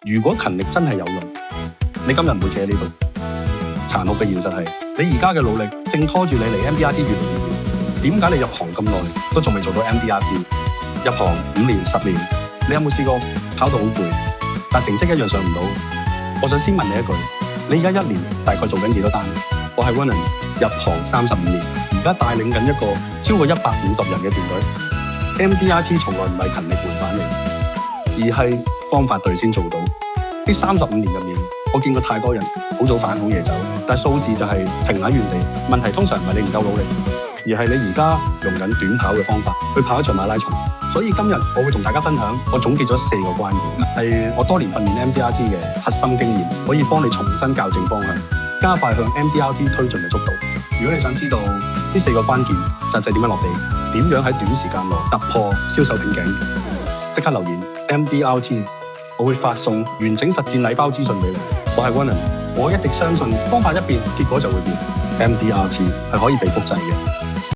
如果勤力真係有用，你今日唔會企喺呢度。殘酷嘅現實係，你而家嘅努力正拖住你離 MDRT 越嚟越遠。點解你入行咁耐都仲未做到 MDRT？ 入行5年、10年，你有冇試過跑到好攰，但成績一樣上唔到？我想先問你一句，你而家1年大概做緊幾多單？我係 Ronan， 入行35年，而家帶領緊一個超過150人嘅團隊。MDRT 從來唔係勤力換返嚟，而係方法對先做到。呢35年入面，我見過太多人好早返好夜走，但係數字就係停喺原地。問題通常唔係你唔夠努力，而係你而家用緊短跑嘅方法去跑一場馬拉松。所以今日我會同大家分享，我總結咗4個關鍵，係我多年訓練 MDRT 嘅核心經驗，可以幫你重新校正方向，加快向 MDRT 推進嘅速度。如果你想知道呢4個關鍵實際點樣落地，點樣喺短時間內突破銷售瓶頸，即刻留言 MDRT， 我會發送完整實戰禮包資訊俾你。我係 Ronan， 我一直相信方法一變，結果就會變。MDRT 係可以被複製嘅。